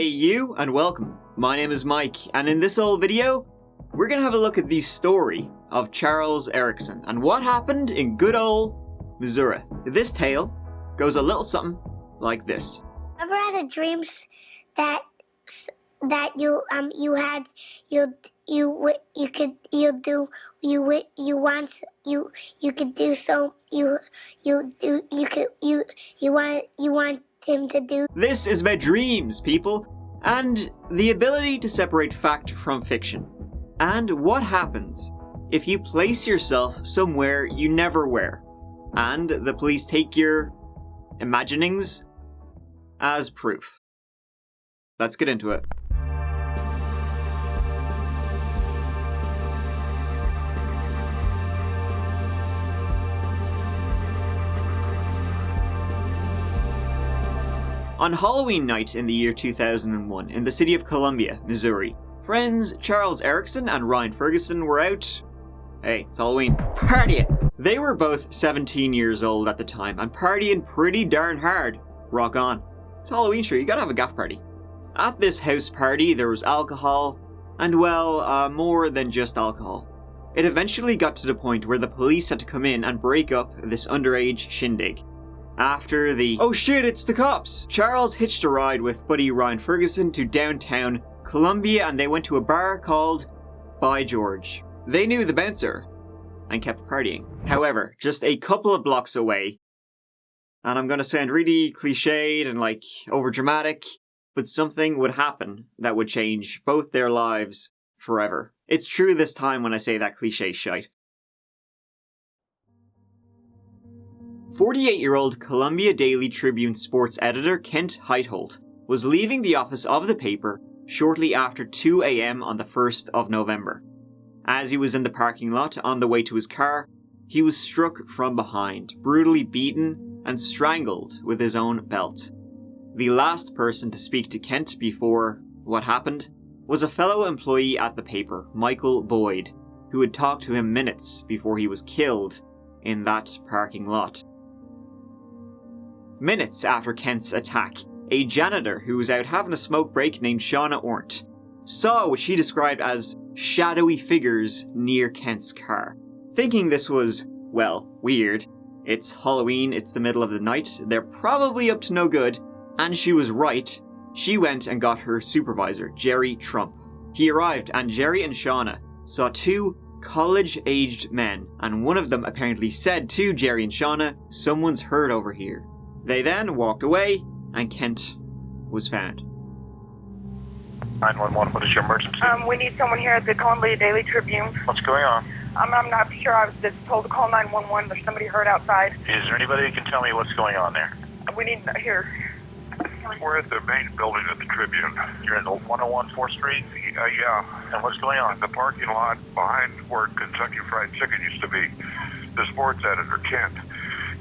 you, and welcome. My name is Mike, and in this old video, we're gonna have a look at the story of Charles Erickson and what happened in good old Missouri. This tale goes a little something like this. Ever had a dream that you want him to do? This is about dreams, people, and the ability to separate fact from fiction. And what happens if you place yourself somewhere you never were, and the police take your imaginings as proof. Let's get into it. On Halloween night in the year 2001 in the city of Columbia, Missouri, friends Charles Erickson and Ryan Ferguson were out, hey, it's Halloween, partying. They were both 17 years old at the time and partying pretty darn hard. Rock on. It's Halloween, sure, you gotta have a gaff party. At this house party there was alcohol, and well, more than just alcohol. It eventually got to the point where the police had to come in and break up this underage shindig. After the, oh shit, it's the cops! Charles hitched a ride with buddy Ryan Ferguson to downtown Columbia and they went to a bar called By George. They knew the bouncer and kept partying. However, just a couple of blocks away, and I'm gonna sound really cliched and like overdramatic, but something would happen that would change both their lives forever. It's true this time when I say that cliche shite. 48-year-old Columbia Daily Tribune sports editor Kent Heitholt was leaving the office of the paper shortly after 2 a.m. on the 1st of November. As he was in the parking lot on the way to his car, he was struck from behind, brutally beaten and strangled with his own belt. The last person to speak to Kent before what happened was a fellow employee at the paper, Michael Boyd, who had talked to him minutes before he was killed in that parking lot. Minutes after Kent's attack, a janitor who was out having a smoke break named Shauna Ornt saw what she described as shadowy figures near Kent's car. Thinking this was, well, weird. It's Halloween, it's the middle of the night, they're probably up to no good, and she was right. She went and got her supervisor, Jerry Trump. He arrived and Jerry and Shauna saw two college-aged men, and one of them apparently said to Jerry and Shauna, "Someone's hurt over here." They then walked away, and Kent was found. 911, what is your emergency? We need someone here at the Columbia Daily Tribune. What's going on? I'm not sure. I was just told to call 911. There's somebody hurt outside. Is there anybody who can tell me what's going on there? We need here. We're at the main building of the Tribune. You're in the 101 4th Street? Yeah. And what's going on? The parking lot behind where Kentucky Fried Chicken used to be. The sports editor, Kent,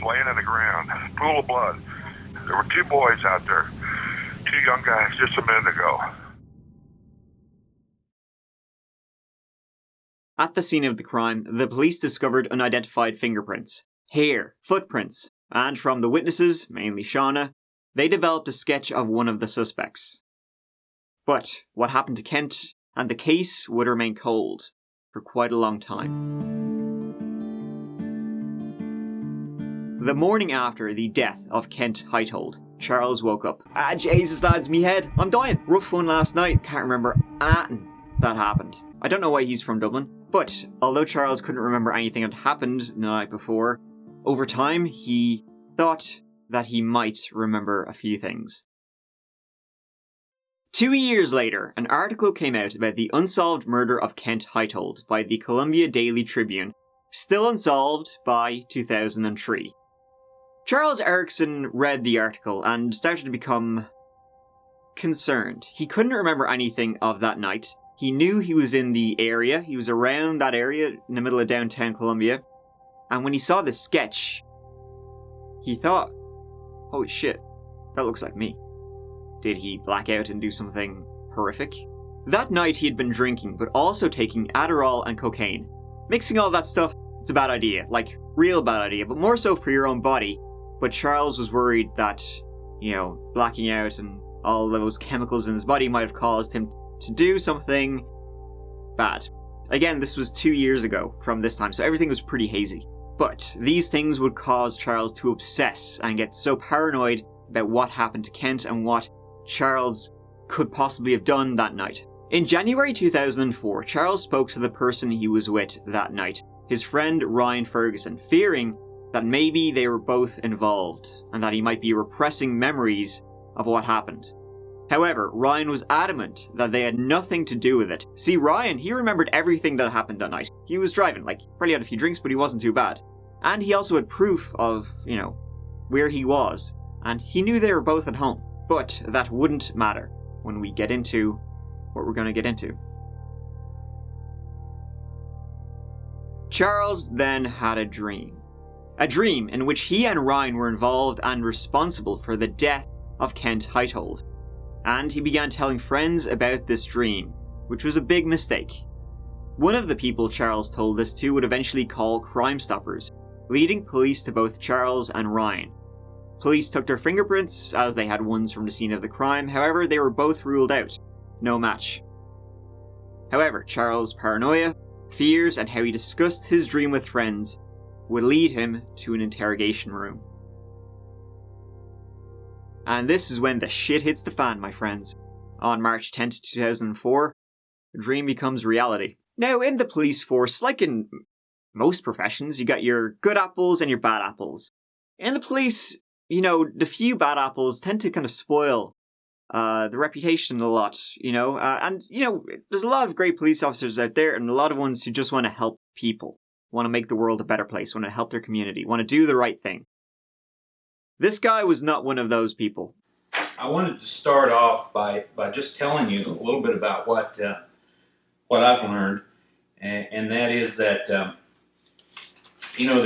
laying on the ground, pool of blood. There were two boys out there, two young guys just a minute ago. At the scene of the crime, the police discovered unidentified fingerprints, hair, footprints, and from the witnesses, mainly Shauna, they developed a sketch of one of the suspects. But what happened to Kent and the case would remain cold for quite a long time. The morning after the death of Kent Heitholt, Charles woke up. Jesus lads, me head, I'm dying. Rough one last night, can't remember anything that happened. I don't know why he's from Dublin, but although Charles couldn't remember anything that happened the night before, over time he thought that he might remember a few things. 2 years later, an article came out about the unsolved murder of Kent Heitholt by the Columbia Daily Tribune, still unsolved by 2003. Charles Erickson read the article and started to become concerned. He couldn't remember anything of that night. He knew he was in the area, he was around that area in the middle of downtown Columbia, and when he saw the sketch, he thought, holy shit, that looks like me. Did he black out and do something horrific? That night he had been drinking, but also taking Adderall and cocaine. Mixing all that stuff, it's a bad idea, like real bad idea, but more so for your own body. But Charles was worried that, blacking out and all those chemicals in his body might have caused him to do something bad. Again, this was 2 years ago from this time, so everything was pretty hazy. But these things would cause Charles to obsess and get so paranoid about what happened to Kent and what Charles could possibly have done that night. In January 2004, Charles spoke to the person he was with that night, his friend Ryan Ferguson, fearing that maybe they were both involved and that he might be repressing memories of what happened. However, Ryan was adamant that they had nothing to do with it. See, Ryan, he remembered everything that happened that night. He was driving, probably had a few drinks, but he wasn't too bad. And he also had proof of, where he was. And he knew they were both at home. But that wouldn't matter when we get into what we're going to get into. Charles then had a dream. A dream in which he and Ryan were involved and responsible for the death of Kent Heitholt. And he began telling friends about this dream, which was a big mistake. One of the people Charles told this to would eventually call Crime Stoppers, leading police to both Charles and Ryan. Police took their fingerprints, as they had ones from the scene of the crime, however they were both ruled out. No match. However, Charles' paranoia, fears, and how he discussed his dream with friends would lead him to an interrogation room. And this is when the shit hits the fan, my friends. On March 10th, 2004, the dream becomes reality. Now, in the police force, like in most professions, you got your good apples and your bad apples. In the police, the few bad apples tend to kind of spoil the reputation a lot, and there's a lot of great police officers out there and a lot of ones who just want to help people, want to make the world a better place, want to help their community, want to do the right thing. This guy was not one of those people. I wanted to start off by just telling you a little bit about what I've learned, and that is that the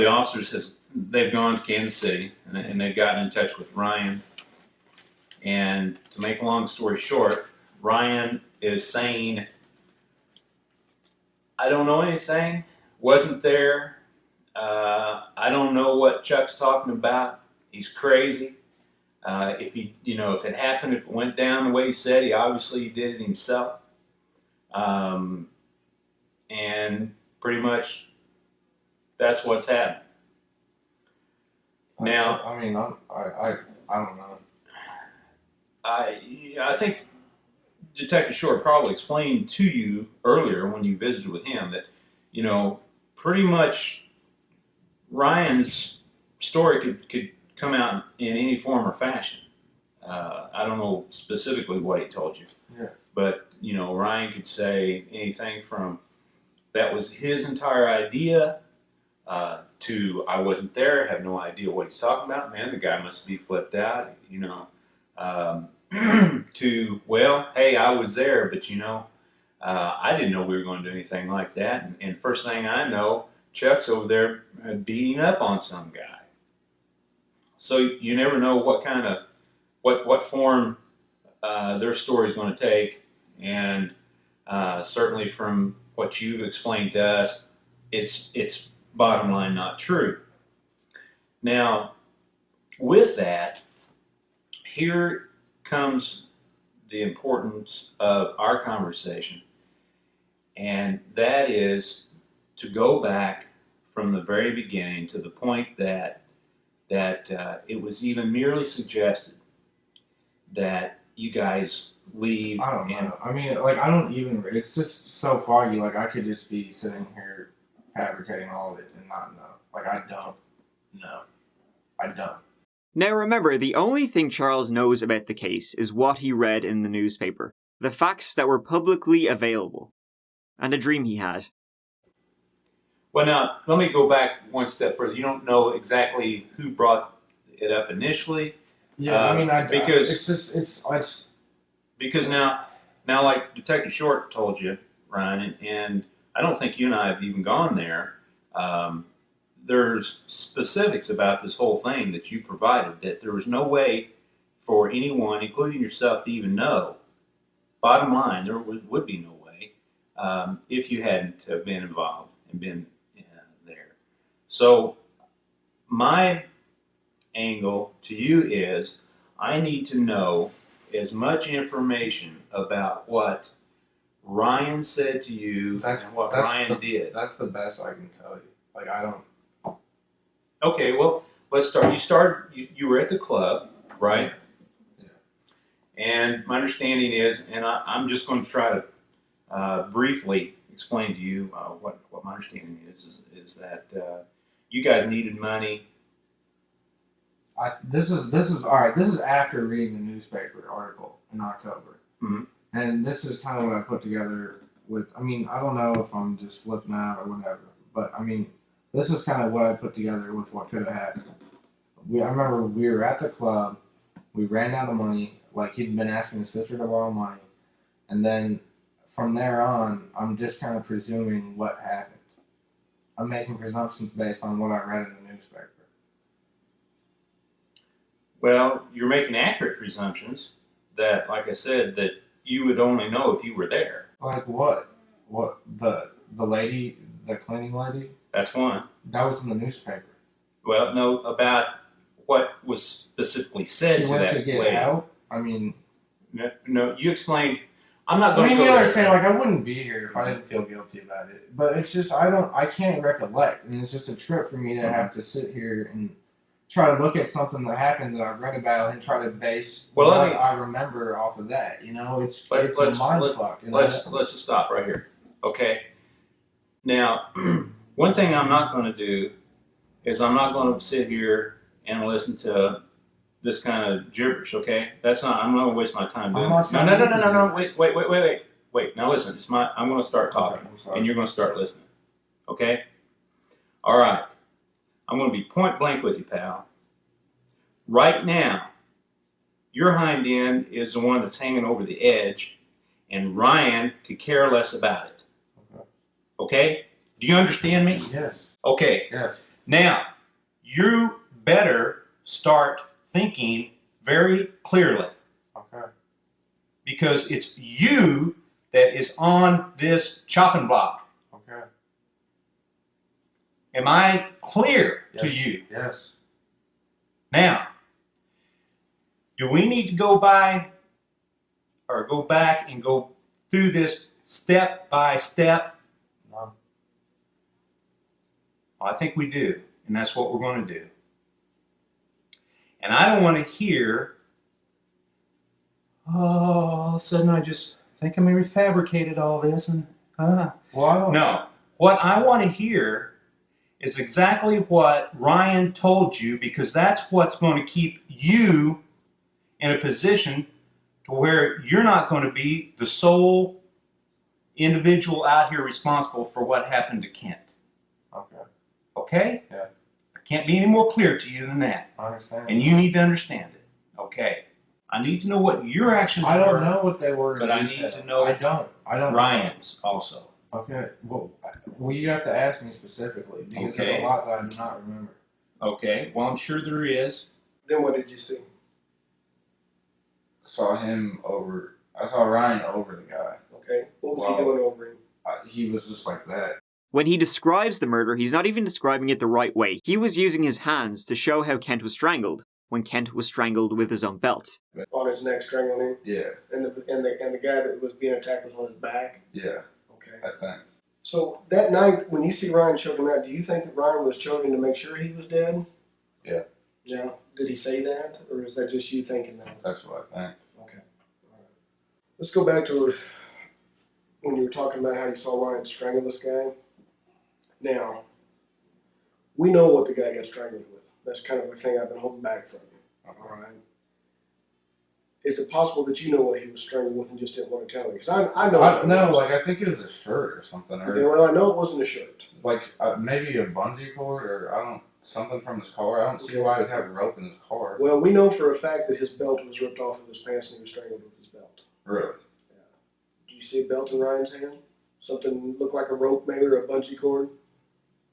officers they've gone to Kansas City and they've gotten in touch with Ryan. And to make a long story short, Ryan is saying, I don't know anything, wasn't there, I don't know what Chuck's talking about, he's crazy. If it happened, if it went down the way he said, he obviously did it himself. And pretty much that's what's happened. Now, I don't know. I think Detective Short probably explained to you earlier when you visited with him that, pretty much Ryan's story could come out in any form or fashion. I don't know specifically what he told you. Yeah. But, Ryan could say anything from that was his entire idea to I wasn't there, have no idea what he's talking about. Man, the guy must be flipped out, to, well, hey, I was there, but I didn't know we were going to do anything like that. And first thing I know, Chuck's over there beating up on some guy. So you never know what kind of, what form their story's going to take. And certainly from what you've explained to us, it's bottom line not true. Now, with that, here comes the importance of our conversation, and that is to go back from the very beginning to the point that it was even merely suggested that you guys leave. I don't know. I don't even. It's just so foggy. I could just be sitting here fabricating all of it and not know. I don't know. I don't. Now remember, the only thing Charles knows about the case is what he read in the newspaper, the facts that were publicly available, and a dream he had. Well, now, let me go back one step further. You don't know exactly who brought it up initially. Yeah, because it's because now, like Detective Short told you, Ryan, and I don't think you and I have even gone there. There's specifics about this whole thing that you provided that there was no way for anyone, including yourself, to even know. Bottom line, there would be no way if you hadn't been involved and been there. So my angle to you is I need to know as much information about what Ryan said to you and what Ryan did. That's the best I can tell you. Like, I don't. Okay, well, let's start. You were at the club, right? Yeah. And my understanding is, and I'm just going to try to briefly explain to you what my understanding is that you guys needed money. This is all right. This is after reading the newspaper article in October, and this is kind of what I put together with. I mean, I don't know if I'm just flipping out or whatever, but I mean, this is kind of what I put together with what could have happened. I remember we were at the club. We ran out of money. Like, he'd been asking his sister to borrow money, and then from there on, I'm just kind of presuming what happened. I'm making presumptions based on what I read in the newspaper. Well, you're making accurate presumptions that, like I said, that you would only know if you were there. Like what? What, the lady, the cleaning lady? That's one. That was in the newspaper. Well, no, about what was specifically said She to went that to get lady. out? I mean... No, you explained. I'm not going I to mean, go you there. understand, like, I wouldn't be here if I didn't feel guilty about it. But it's just, I can't recollect. I mean, it's just a trip for me to have to sit here and try to look at something that happened that I've read about and try to base what I remember off of that. You know, it's a mind fuck. Let's just stop right here. Okay? Now, one thing I'm not going to do is I'm not going to sit here and listen to this kind of gibberish, okay? I'm not going to waste my time doing it. No. Wait. Now listen, I'm going to start talking, and you're going to start listening, okay? All right. I'm going to be point blank with you, pal. Right now, your hind end is the one that's hanging over the edge, and Ryan could care less about it. Okay? Do you understand me? Yes. Okay. Yes. Now, you better start thinking very clearly. Okay. Because it's you that is on this chopping block. Okay. Am I clear to Yes. you? Yes. Now, do we need to go back and go through this step by step? No. I think we do, and that's what we're going to do. And I don't want to hear, all of a sudden I just think I maybe fabricated all this. And No. What I want to hear is exactly what Ryan told you, because that's what's going to keep you in a position to where you're not going to be the sole individual out here responsible for what happened to Kent. Okay. Okay? Yeah. I can't be any more clear to you than that. I understand. And you need to understand it. Okay. I need to know what your actions were. I don't know what they were. But I need to know I don't Ryan's also. Okay. Well, you have to ask me specifically, because there's a lot that I do not remember. Okay. Well, I'm sure there is. Then what did you see? I saw Ryan over the guy. Okay. What was he doing over him? He was just like that. When he describes the murder, he's not even describing it the right way. He was using his hands to show how Kent was strangled, when Kent was strangled with his own belt. On his neck, strangling him? Yeah. And the guy that was being attacked was on his back? Yeah. Okay. I think. So that night, when you see Ryan choking out, do you think that Ryan was choking to make sure he was dead? Yeah. Yeah. Did he say that, or is that just you thinking that? That's what I think. Okay. All right. Let's go back to when you were talking about how you saw Ryan strangle this guy. Now, we know what the guy got strangled with. That's kind of the thing I've been holding back from you. All right. Is it possible that you know what he was strangled with and just didn't want to tell me? Because I know. No, like, I think it was a shirt or something. Okay, well, I know it wasn't a shirt. Like, maybe a bungee cord or something from his car. I don't see why he'd have a rope in his car. Well, we know for a fact that his belt was ripped off of his pants and he was strangled with his belt. Really? Yeah. Do you see a belt in Ryan's hand? Something look like a rope maybe or a bungee cord?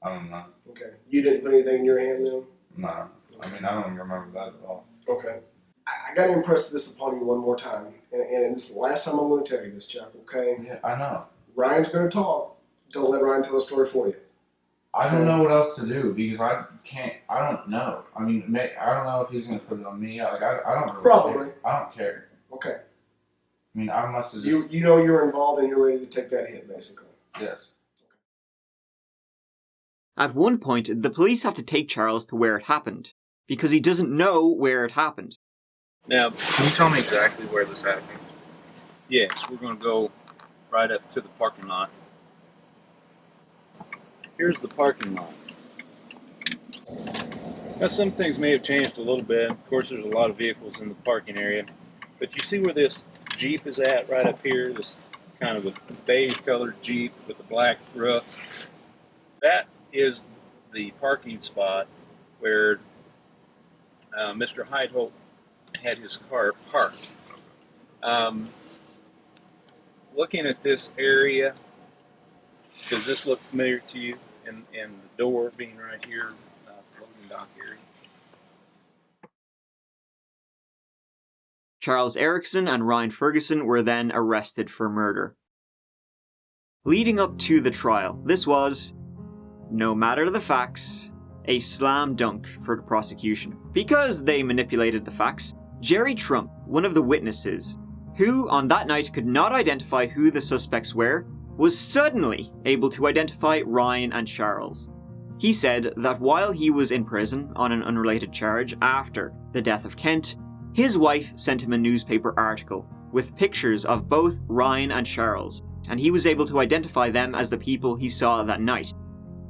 I don't know. Okay. You didn't put anything in your hand then? No. Okay. I mean, I don't even remember that at all. Okay. I got to impress this upon you one more time. And this is the last time I'm going to tell you this, Chuck, okay? Yeah, I know. Ryan's going to talk. Don't let Ryan tell a story for you. I don't know what else to do because I don't know. I mean, I don't know if he's going to put it on me. Like, I don't really Probably. care. I don't care. Okay. I mean, I must have just... You know you're involved and you're ready to take that hit, basically. Yes. At one point, the police have to take Charles to where it happened, because he doesn't know where it happened. Now, can you tell me exactly where this happened? Yes, we're going to go right up to the parking lot. Here's the parking lot. Now, some things may have changed a little bit. Of course, there's a lot of vehicles in the parking area. But you see where this Jeep is at right up here? This kind of a beige-colored Jeep with a black roof. That is the parking spot where Mr. Heitholt had his car parked. Looking at this area, does this look familiar to you? And the door being right here, loading dock area. Charles Erickson and Ryan Ferguson were then arrested for murder. Leading up to the trial, this was, no matter the facts, a slam dunk for the prosecution. Because they manipulated the facts, Jerry Trump, one of the witnesses, who on that night could not identify who the suspects were, was suddenly able to identify Ryan and Charles. He said that while he was in prison on an unrelated charge after the death of Kent, his wife sent him a newspaper article with pictures of both Ryan and Charles, and he was able to identify them as the people he saw that night.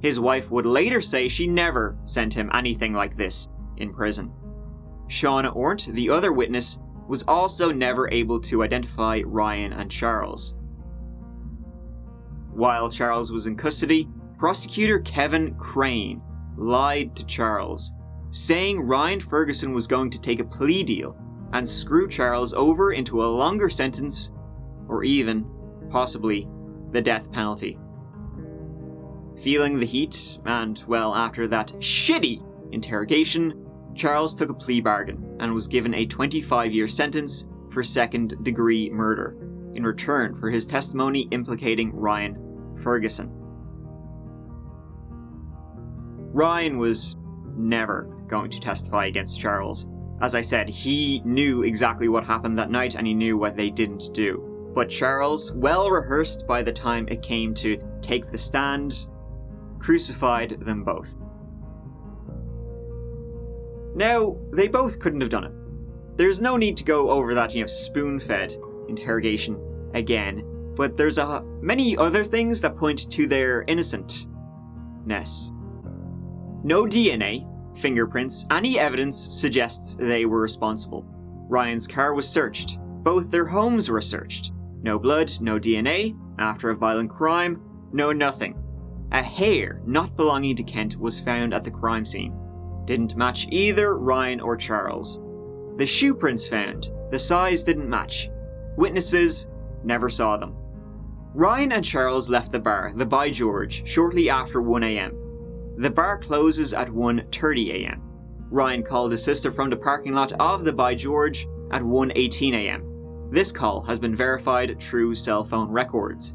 His wife would later say she never sent him anything like this in prison. Shauna Ornt, the other witness, was also never able to identify Ryan and Charles. While Charles was in custody, prosecutor Kevin Crane lied to Charles, saying Ryan Ferguson was going to take a plea deal and screw Charles over into a longer sentence, or even, possibly, the death penalty. Feeling the heat, and, well, after that shitty interrogation, Charles took a plea bargain and was given a 25-year sentence for second-degree murder, in return for his testimony implicating Ryan Ferguson. Ryan was never going to testify against Charles. As I said, he knew exactly what happened that night and he knew what they didn't do. But Charles, well rehearsed by the time it came to take the stand, crucified them both. Now, they both couldn't have done it. There's no need to go over that, spoon-fed interrogation again, but there's many other things that point to their innocentness. No DNA, fingerprints, any evidence suggests they were responsible. Ryan's car was searched. Both their homes were searched. No blood, no DNA. After a violent crime, no nothing. A hair not belonging to Kent was found at the crime scene. Didn't match either Ryan or Charles. The shoe prints found, the size didn't match. Witnesses never saw them. Ryan and Charles left the bar, the By George, shortly after 1 a.m. The bar closes at 1:30 a.m. Ryan called his sister from the parking lot of the By George at 1:18 a.m. This call has been verified through cell phone records.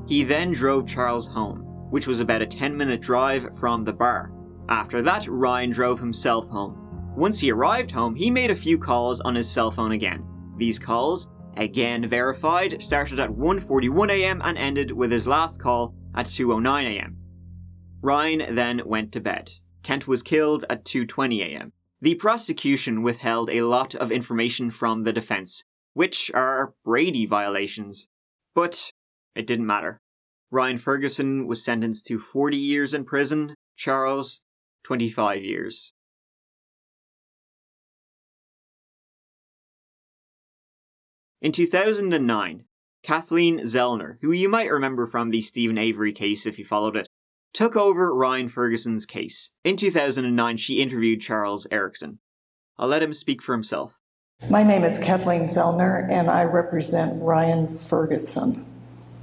He then drove Charles home, which was about a 10-minute drive from the bar. After that, Ryan drove himself home. Once he arrived home, he made a few calls on his cell phone again. These calls, again verified, started at 1:41 a.m. and ended with his last call at 2:09 a.m. Ryan then went to bed. Kent was killed at 2:20 a.m. The prosecution withheld a lot of information from the defense, which are Brady violations. But it didn't matter. Ryan Ferguson was sentenced to 40 years in prison, Charles, 25 years. In 2009, Kathleen Zellner, who you might remember from the Stephen Avery case if you followed it, took over Ryan Ferguson's case. In 2009, she interviewed Charles Erickson. I'll let him speak for himself. My name is Kathleen Zellner, and I represent Ryan Ferguson.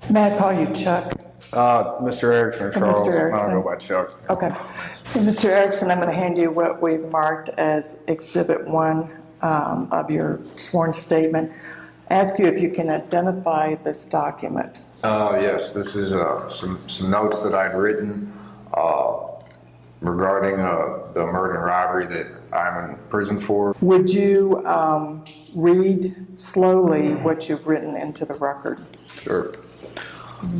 May I call you Chuck? Mr. Erickson or Charles. Mr. Erickson. I don't go by Chuck. Okay. Mr. Erickson, I'm going to hand you what we've marked as Exhibit 1 of your sworn statement. Ask you if you can identify this document. Yes, this is some notes that I'd written regarding the murder and robbery that I'm in prison for. Would you read slowly what you've written into the record? Sure.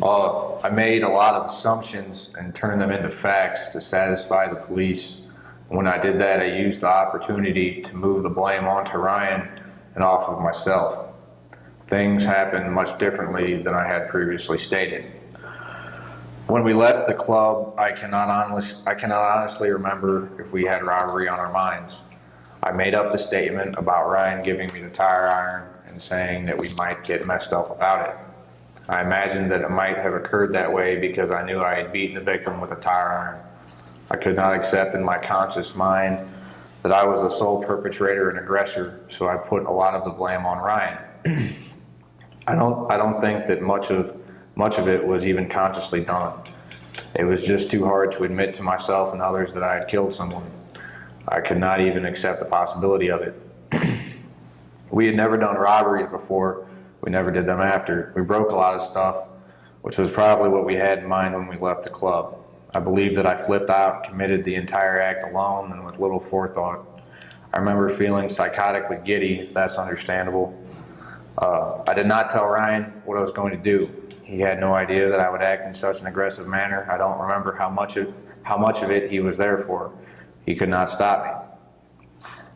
I made a lot of assumptions and turned them into facts to satisfy the police. When I did that, I used the opportunity to move the blame onto Ryan and off of myself. Things happened much differently than I had previously stated. When we left the club, I cannot honestly remember if we had robbery on our minds. I made up the statement about Ryan giving me the tire iron and saying that we might get messed up without it. I imagined that it might have occurred that way because I knew I had beaten the victim with a tire iron. I could not accept in my conscious mind that I was the sole perpetrator and aggressor, so I put a lot of the blame on Ryan. I don't think that much of it was even consciously done. It was just too hard to admit to myself and others that I had killed someone. I could not even accept the possibility of it. We had never done robberies before. We never did them after. We broke a lot of stuff, which was probably what we had in mind when we left the club. I believe that I flipped out, committed the entire act alone and with little forethought. I remember feeling psychotically giddy, if that's understandable. I did not tell Ryan what I was going to do. He had no idea that I would act in such an aggressive manner. I don't remember how much of it he was there for. He could not stop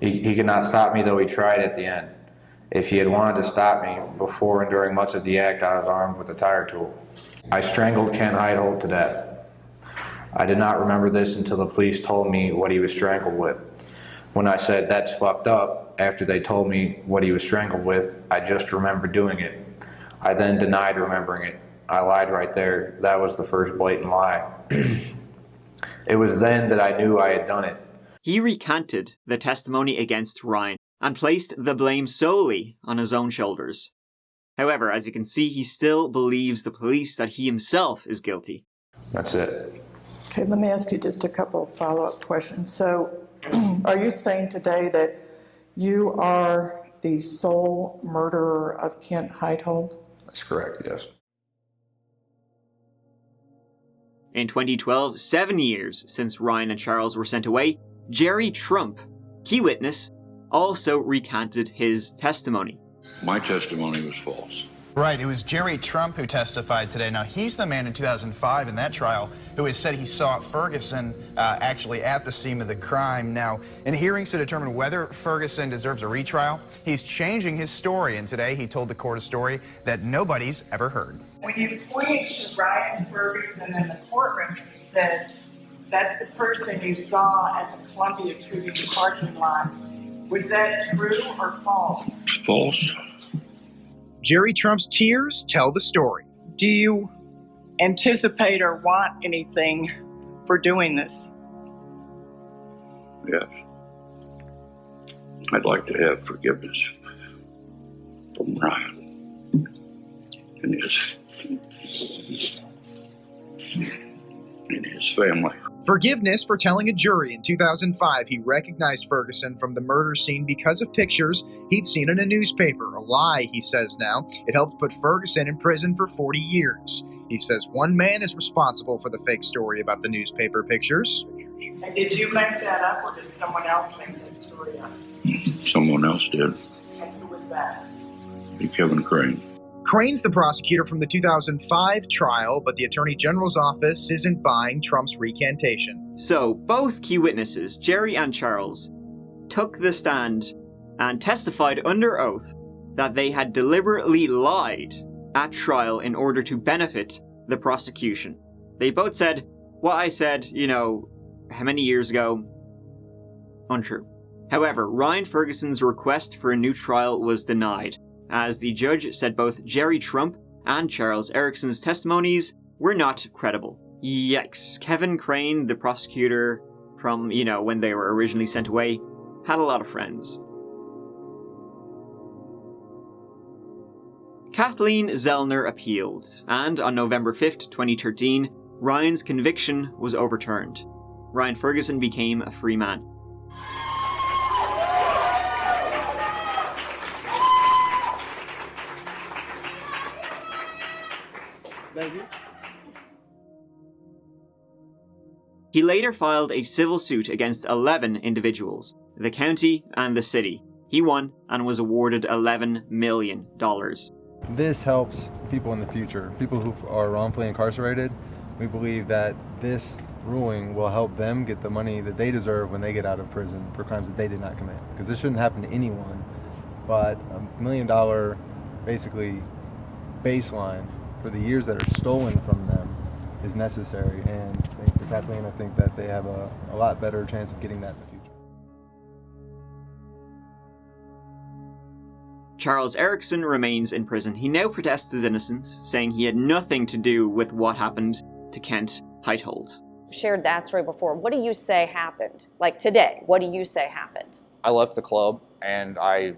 me. He could not stop me, though he tried at the end. If he had wanted to stop me, before and during much of the act, I was armed with a tire tool. I strangled Kent Heitholt to death. I did not remember this until the police told me what he was strangled with. When I said, "That's fucked up," after they told me what he was strangled with, I just remembered doing it. I then denied remembering it. I lied right there. That was the first blatant lie. It was then that I knew I had done it. He recanted the testimony against Ryan and placed the blame solely on his own shoulders. However, as you can see, he still believes the police that he himself is guilty. That's it. Okay, let me ask you just a couple of follow-up questions. So, are you saying today that you are the sole murderer of Kent Heitholt? That's correct, yes. In 2012, 7 years since Ryan and Charles were sent away, Jerry Trump, key witness, also recanted his testimony. My testimony was false. Right, it was Jerry Trump who testified today. Now, he's the man in 2005 in that trial who has said he saw Ferguson actually at the scene of the crime. Now, in hearings to determine whether Ferguson deserves a retrial, he's changing his story, and today he told the court a story that nobody's ever heard. When you pointed to Ryan Ferguson in the courtroom, you said that's the person you saw at the Columbia Tribune parking lot. Was that true or false? False. Jerry Trump's tears tell the story. Do you anticipate or want anything for doing this? Yes. I'd like to have forgiveness from Ryan and his family. Forgiveness for telling a jury in 2005 he recognized Ferguson from the murder scene because of pictures he'd seen in a newspaper. A lie, he says now. It helped put Ferguson in prison for 40 years. He says one man is responsible for the fake story about the newspaper pictures. And did you make that up, or did someone else make that story up? Someone else did. And who was that? Kevin Crane. Crane's the prosecutor from the 2005 trial, but the Attorney General's office isn't buying Trump's recantation. So, both key witnesses, Jerry and Charles, took the stand and testified under oath that they had deliberately lied at trial in order to benefit the prosecution. They both said, what I said, how many years ago? Untrue. However, Ryan Ferguson's request for a new trial was denied, as the judge said both Jerry Trump and Charles Erickson's testimonies were not credible. Yikes. Kevin Crane, the prosecutor from, when they were originally sent away, had a lot of friends. Kathleen Zellner appealed, and on November 5th, 2013, Ryan's conviction was overturned. Ryan Ferguson became a free man. Thank you. He later filed a civil suit against 11 individuals, the county, and the city. He won and was awarded $11 million. This helps people in the future, people who are wrongfully incarcerated. We believe that this ruling will help them get the money that they deserve when they get out of prison for crimes that they did not commit. Because this shouldn't happen to anyone, but $1 million basically baseline for the years that are stolen from them is necessary. And thanks to Kathleen, I think that they have a lot better chance of getting that in the future. Charles Erickson remains in prison. He now protests his innocence, saying he had nothing to do with what happened to Kent Heitholt. Shared that story before. What do you say happened? Like today, what do you say happened? I left the club and I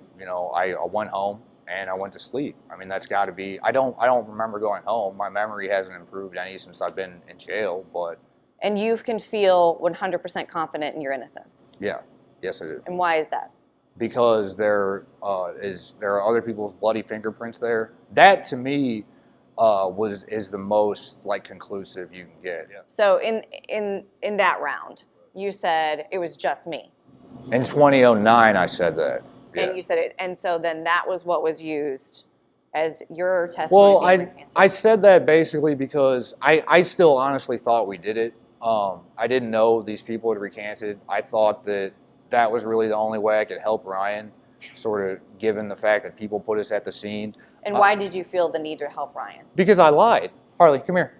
went home and I went to sleep. I mean, that's got to be. I don't remember going home. My memory hasn't improved any since I've been in jail. But and you can feel 100% confident in your innocence. Yeah, yes, I do. And why is that? Because there are other people's bloody fingerprints there. That to me is the most like conclusive you can get. Yeah. So in that round, you said it was just me. In 2009, I said that. Yeah. And you said it, and so then that was what was used as your testimony. Well, I said that basically because I still honestly thought we did it. I didn't know these people had recanted. I thought that was really the only way I could help Ryan, sort of given the fact that people put us at the scene. And why did you feel the need to help Ryan? Because I lied. Harley, come here.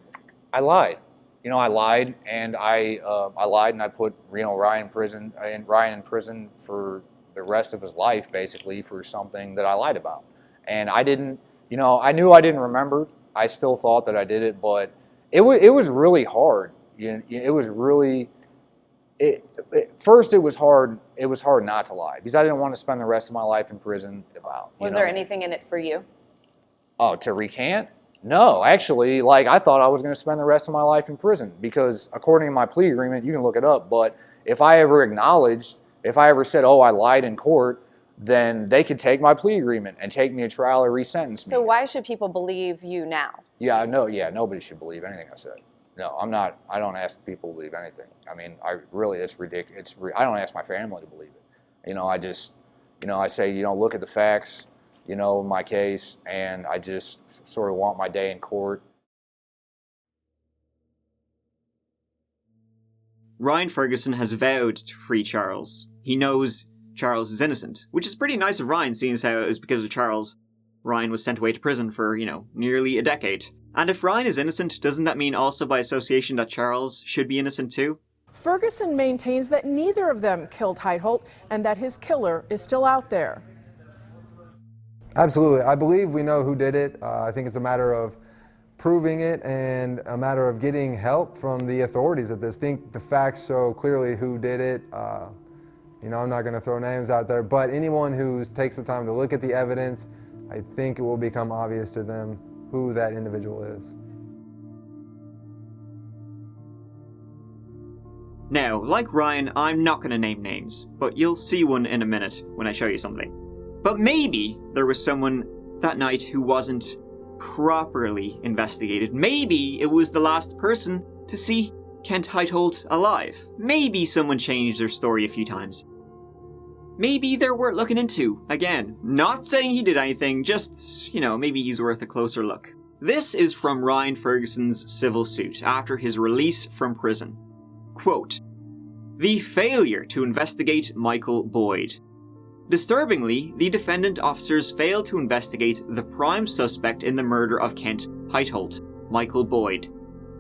I lied. I lied, and I lied, and I put Ryan in prison for the rest of his life, basically, for something that I lied about. And I didn't, I knew I didn't remember. I still thought that I did it, but it was really hard. It was really. First, it was hard. It was hard not to lie because I didn't want to spend the rest of my life in prison. Was there anything in it for you? Oh, to recant? No, actually, I thought I was going to spend the rest of my life in prison because according to my plea agreement, you can look it up, but if I ever said, oh, I lied in court, then they could take my plea agreement and take me to trial or resentence me. So why should people believe you now? Yeah, nobody should believe anything I said. No, I'm not. I don't ask people to believe anything. I mean, it's ridiculous. I don't ask my family to believe it. I say, look at the facts, my case, and I just sort of want my day in court. Ryan Ferguson has vowed to free Charles. He knows Charles is innocent, which is pretty nice of Ryan, seeing as how it was because of Charles Ryan was sent away to prison for, nearly a decade. And if Ryan is innocent, doesn't that mean also by association that Charles should be innocent too? Ferguson maintains that neither of them killed Heitholt and that his killer is still out there. Absolutely. I believe we know who did it. I think it's a matter of proving it and a matter of getting help from the authorities at this. I think the facts show clearly who did it. I'm not going to throw names out there, but anyone who takes the time to look at the evidence, I think it will become obvious to them who that individual is. Now, like Ryan, I'm not going to name names, but you'll see one in a minute when I show you something. But maybe there was someone that night who wasn't properly investigated. Maybe it was the last person to see Kent Heitholt alive. Maybe someone changed their story a few times. Maybe they're worth looking into, again. Not saying he did anything, just, maybe he's worth a closer look. This is from Ryan Ferguson's civil suit after his release from prison. Quote, "The failure to investigate Michael Boyd. Disturbingly, the defendant officers failed to investigate the prime suspect in the murder of Kent Heitholt, Michael Boyd.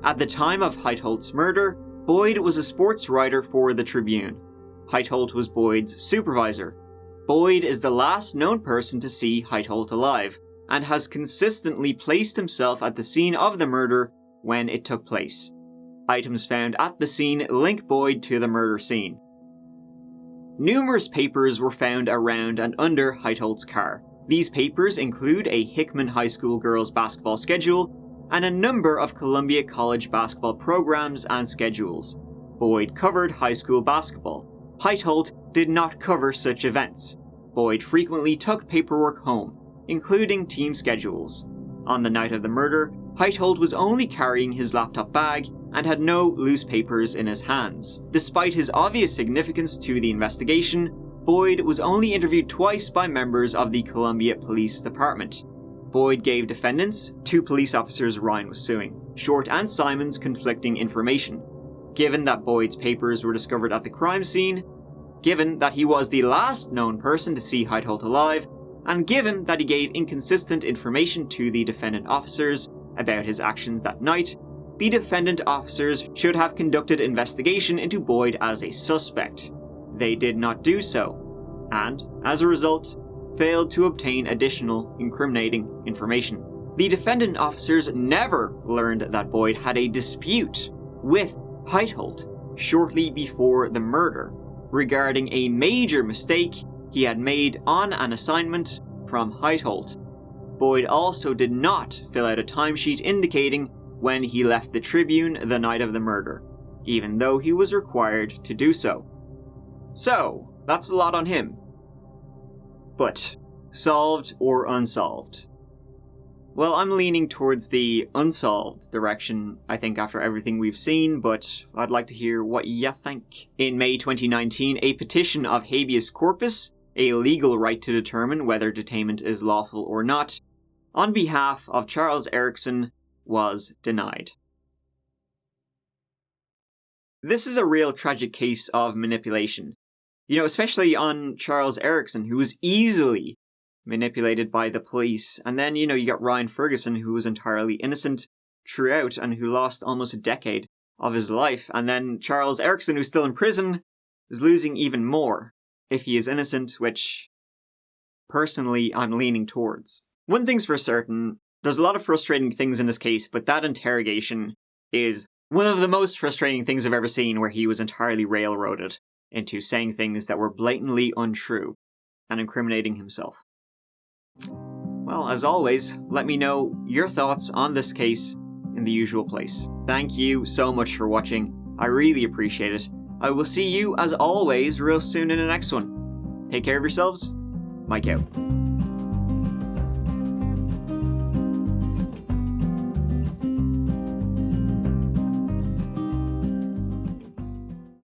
At the time of Heitholt's murder, Boyd was a sports writer for the Tribune. Heitholt was Boyd's supervisor. Boyd is the last known person to see Heitholt alive, and has consistently placed himself at the scene of the murder when it took place. Items found at the scene link Boyd to the murder scene. Numerous papers were found around and under Heitholt's car. These papers include a Hickman High School girls basketball schedule and a number of Columbia College basketball programs and schedules. Boyd covered high school basketball. Heitholt did not cover such events. Boyd frequently took paperwork home, including team schedules. On the night of the murder, Heitholt was only carrying his laptop bag and had no loose papers in his hands. Despite his obvious significance to the investigation, Boyd was only interviewed twice by members of the Columbia Police Department. Boyd gave defendants, 2 police officers Ryan was suing, Short and Simons, conflicting information. Given that Boyd's papers were discovered at the crime scene, given that he was the last known person to see Heitholt alive, and given that he gave inconsistent information to the defendant officers about his actions that night, the defendant officers should have conducted investigation into Boyd as a suspect. They did not do so, and, as a result, failed to obtain additional incriminating information. The defendant officers never learned that Boyd had a dispute with Heitholt shortly before the murder regarding a major mistake he had made on an assignment from Heitholt. Boyd also did not fill out a timesheet indicating when he left the Tribune the night of the murder, even though he was required to do so. So, that's a lot on him. But, solved or unsolved? Well, I'm leaning towards the unsolved direction, I think, after everything we've seen, but I'd like to hear what you think. In May 2019, a petition of habeas corpus, a legal right to determine whether detainment is lawful or not, on behalf of Charles Erickson, was denied. This is a real tragic case of manipulation. You know, especially on Charles Erickson, who was easily manipulated by the police. And then, you got Ryan Ferguson, who was entirely innocent throughout and who lost almost a decade of his life. And then Charles Erickson, who's still in prison, is losing even more if he is innocent, which, personally, I'm leaning towards. One thing's for certain, there's a lot of frustrating things in this case, but that interrogation is one of the most frustrating things I've ever seen, where he was entirely railroaded into saying things that were blatantly untrue and incriminating himself. Well, as always, let me know your thoughts on this case in the usual place. Thank you so much for watching. I really appreciate it. I will see you, as always, real soon in the next one. Take care of yourselves. Mike out.